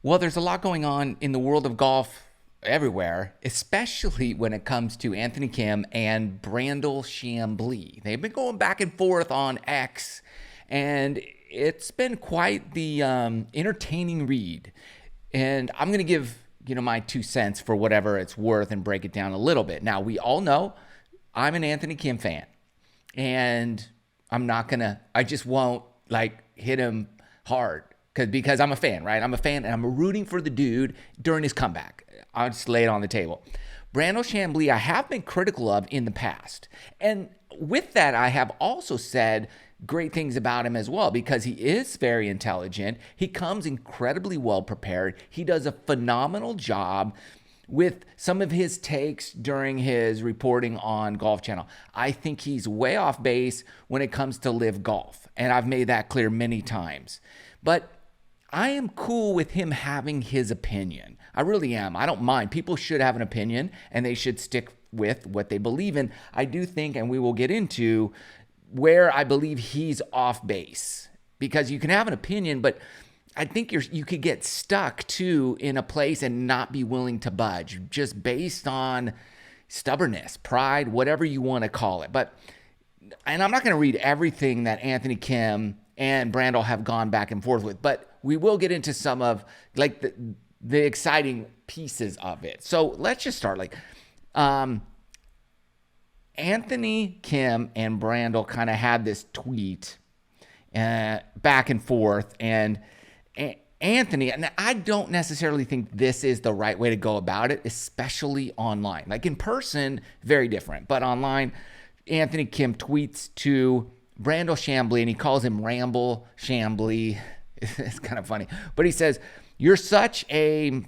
Well, there's a lot going on in the world of golf everywhere, especially when it comes to Anthony Kim and Brandel Chamblee. They've been going back and forth on X, and it's been quite the entertaining read. And I'm going to give my 2 cents for whatever it's worth and break it down a little bit. Now, we all know I'm an Anthony Kim fan, and I just won't hit him hard because I'm a fan, right? I'm a fan and I'm rooting for the dude during his comeback. I'll just lay it on the table. Brandel Chamblee, I have been critical of in the past. And with that, I have also said great things about him as well because he is very intelligent. He comes incredibly well prepared. He does a phenomenal job with some of his takes during his reporting on Golf Channel. I think he's way off base when it comes to LIV Golf, and I've made that clear many times. But I am cool with him having his opinion. I really am. I don't mind. People should have an opinion, and they should stick with what they believe in. I do think, and we will get into where I believe he's off base, because you can have an opinion, but I think you could get stuck too in a place and not be willing to budge just based on stubbornness, pride, whatever you want to call it. And I'm not going to read everything that Anthony Kim and Brandel have gone back and forth with, but we will get into some of the exciting pieces of it. So let's just start. Anthony Kim and Brandel kind of had this tweet back and forth, and Anthony, and I don't necessarily think this is the right way to go about it, especially online. Like in person, very different. But online, Anthony Kim tweets to Brandel Chamblee, and he calls him Ramble Chamblee. It's kind of funny. But he says, "You're such a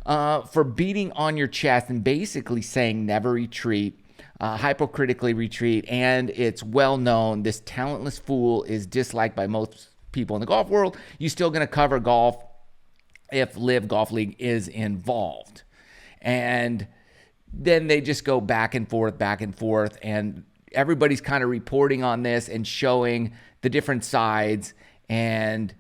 for beating on your chest," and basically saying never retreat, hypocritically retreat. And it's well known this talentless fool is disliked by most people in the golf world. You still going to cover golf if LIV Golf League is involved. And then they just go back and forth, and everybody's kind of reporting on this and showing the different sides. And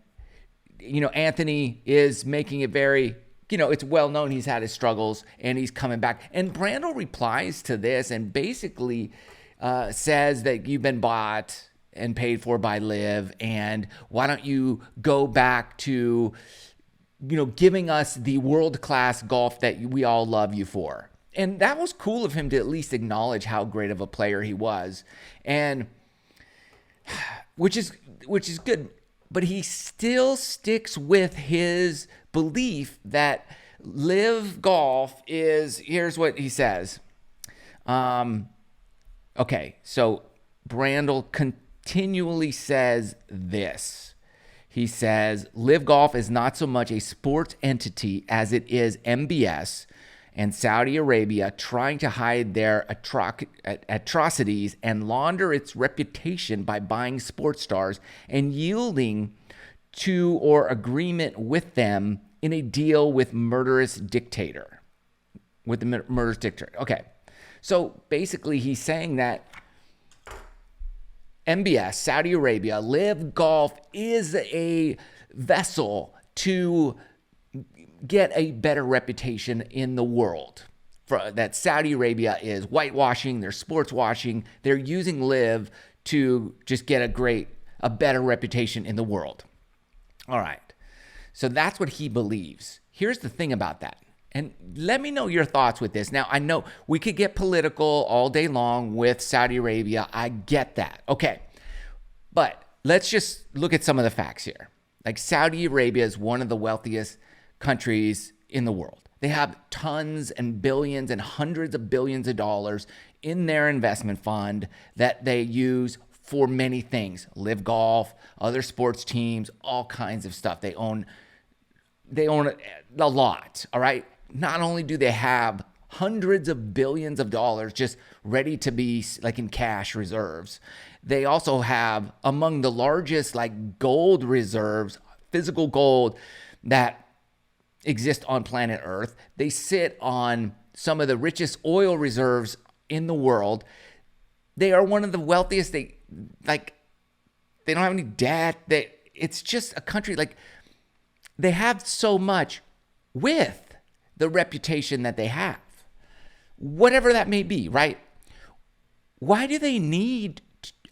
Anthony is making it very, it's well known he's had his struggles and he's coming back. And Brandel replies to this and basically says that you've been bought and paid for by LIV, and why don't you go back to, giving us the world-class golf that we all love you for. And that was cool of him to at least acknowledge how great of a player he was, and which is good. But he still sticks with his belief that LIV Golf is, here's what he says. Okay, so Brandel continually says this. He says, LIV Golf is not so much a sports entity as it is MBS and Saudi Arabia trying to hide their atrocities and launder its reputation by buying sports stars and yielding to or agreement with them in a deal with the murderous dictator. Okay. So basically he's saying that MBS, Saudi Arabia, LIV Golf is a vessel to get a better reputation in the world. That Saudi Arabia is whitewashing, they're sports washing, they're using LIV to just get a better reputation in the world. All right. So that's what he believes. Here's the thing about that. And let me know your thoughts with this. Now, I know we could get political all day long with Saudi Arabia. I get that. Okay. But let's just look at some of the facts here. Like Saudi Arabia is one of the wealthiest countries in the world. They have tons and billions and hundreds of billions of dollars in their investment fund that they use for many things. LIV Golf, other sports teams, all kinds of stuff. They own a lot, all right? Not only do they have hundreds of billions of dollars just ready to be in cash reserves, they also have among the largest gold reserves, physical gold that exist on planet Earth. They sit on some of the richest oil reserves in the world. They are one of the wealthiest. They don't have any debt. It's just a country they have so much with the reputation that they have, whatever that may be, right? Why do they need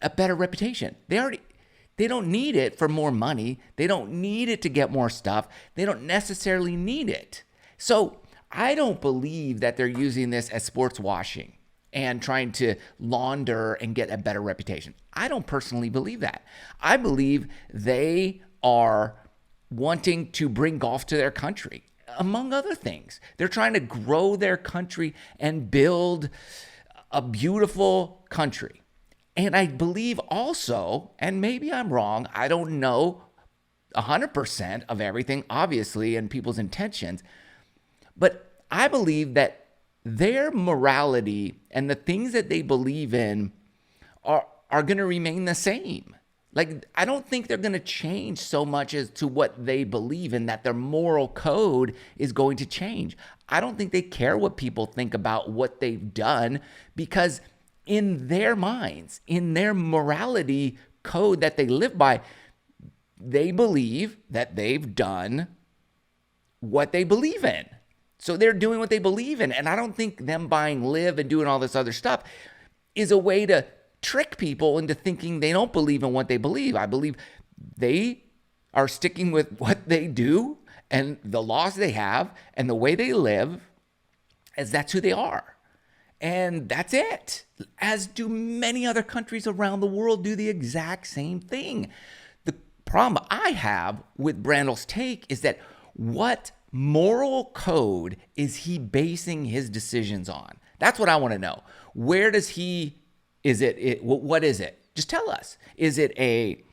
a better reputation? They don't need it for more money. They don't need it to get more stuff. They don't necessarily need it. So I don't believe that they're using this as sports washing and trying to launder and get a better reputation. I don't personally believe that. I believe they are wanting to bring golf to their country, among other things. They're trying to grow their country and build a beautiful country. And I believe also, and maybe I'm wrong, I don't know 100% of everything, obviously, and people's intentions, but I believe that their morality and the things that they believe in are going to remain the same. Like, I don't think they're going to change so much as to what they believe in, that their moral code is going to change. I don't think they care what people think about what they've done, because in their minds, in their morality code that they live by, they believe that they've done what they believe in. So they're doing what they believe in. And I don't think them buying LIV and doing all this other stuff is a way to trick people into thinking they don't believe in what they believe. I believe they are sticking with what they do and the laws they have and the way they live, as that's who they are. And that's it. As do many other countries around the world do the exact same thing. The problem I have with Brandel's take is that what moral code is he basing his decisions on? That's what I want to know. Where does he, what is it? Just tell us. Is it a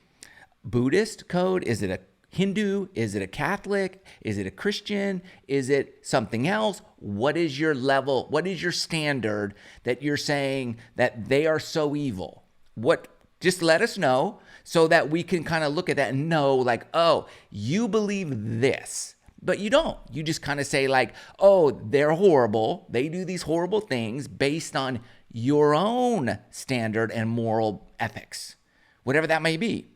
Buddhist code? Is it a Hindu? Is it a Catholic? Is it a Christian? Is it something else? What is your level? What is your standard that you're saying that they are so evil? Just let us know so that we can kind of look at that and know, like, oh, you believe this, but you don't. You just kind of say like, oh, they're horrible. They do these horrible things based on your own standard and moral ethics, whatever that may be.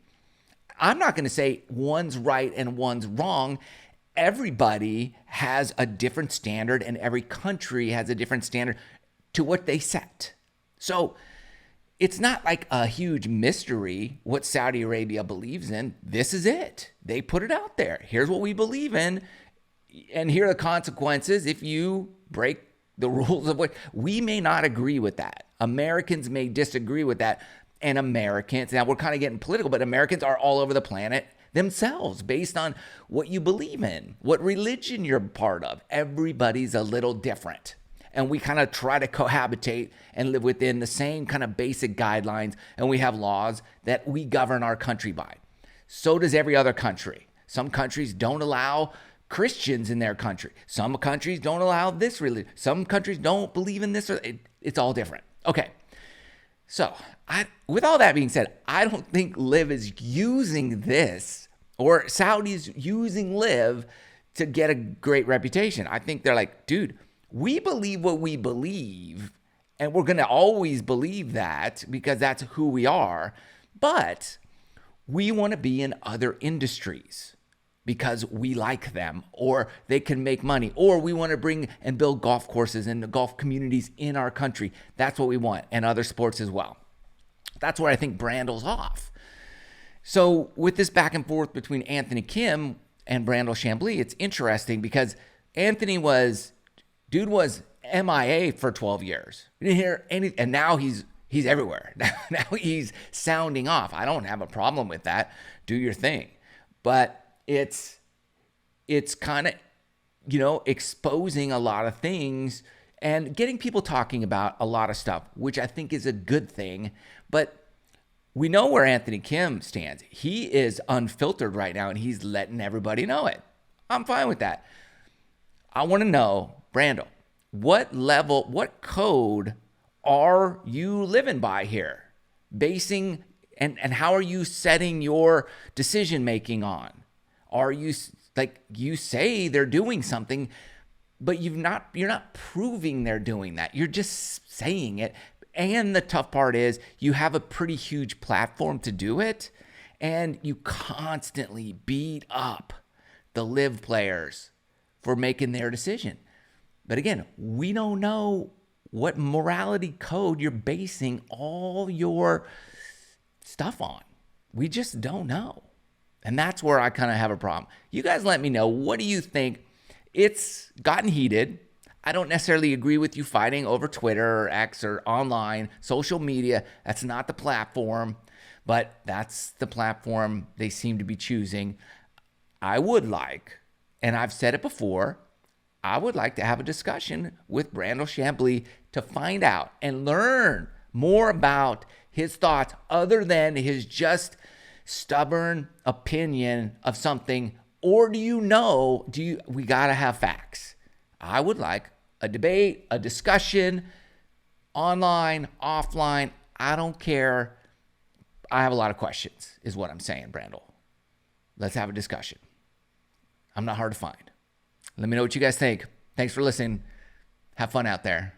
I'm not going to say one's right and one's wrong. Everybody has a different standard, and every country has a different standard to what they set. So it's not like a huge mystery what Saudi Arabia believes in. This is it. They put it out there. Here's what we believe in, and here are the consequences if you break the rules of what we may not agree with that. Americans may disagree with that. And Americans, now we're kind of getting political, but Americans are all over the planet themselves based on what you believe in, what religion you're part of. Everybody's a little different. And we kind of try to cohabitate and live within the same kind of basic guidelines. And we have laws that we govern our country by. So does every other country. Some countries don't allow Christians in their country. Some countries don't allow this religion. Some countries don't believe in this. It's all different. Okay. So with all that being said, I don't think LIV is using this, or Saudi's using LIV to get a great reputation. I think they're like, dude, we believe what we believe, and we're going to always believe that because that's who we are. But we want to be in other industries because we like them, or they can make money, or we want to bring and build golf courses and golf communities in our country. That's what we want, and other sports as well. That's where I think Brandel's off. So with this back and forth between Anthony Kim and Brandel Chamblee, it's interesting because Anthony was MIA for 12 years. We didn't hear any, and now he's everywhere. Now he's sounding off. I don't have a problem with that. Do your thing. But it's kind of, exposing a lot of things and getting people talking about a lot of stuff, which I think is a good thing. But we know where Anthony Kim stands. He is unfiltered right now, and he's letting everybody know it. I'm fine with that. I want to know, Brandel, what code are you living by here? Basing, and how are you setting your decision making on? Are you, like, you say they're doing something, but you're not proving they're doing that. You're just saying it. And the tough part is you have a pretty huge platform to do it, and you constantly beat up the LIV players for making their decision. But again, we don't know what morality code you're basing all your stuff on. We just don't know. And that's where I kind of have a problem. You guys let me know. What do you think? It's gotten heated. I don't necessarily agree with you fighting over Twitter or X or online, social media. That's not the platform, but that's the platform they seem to be choosing. I would like, and I've said it before, I would like to have a discussion with Brandel Chamblee to find out and learn more about his thoughts other than his just stubborn opinion of something. Or we got to have facts. I would like a debate, a discussion, online, offline. I don't care. I have a lot of questions, is what I'm saying, Brandel. Let's have a discussion. I'm not hard to find. Let me know what you guys think. Thanks for listening. Have fun out there.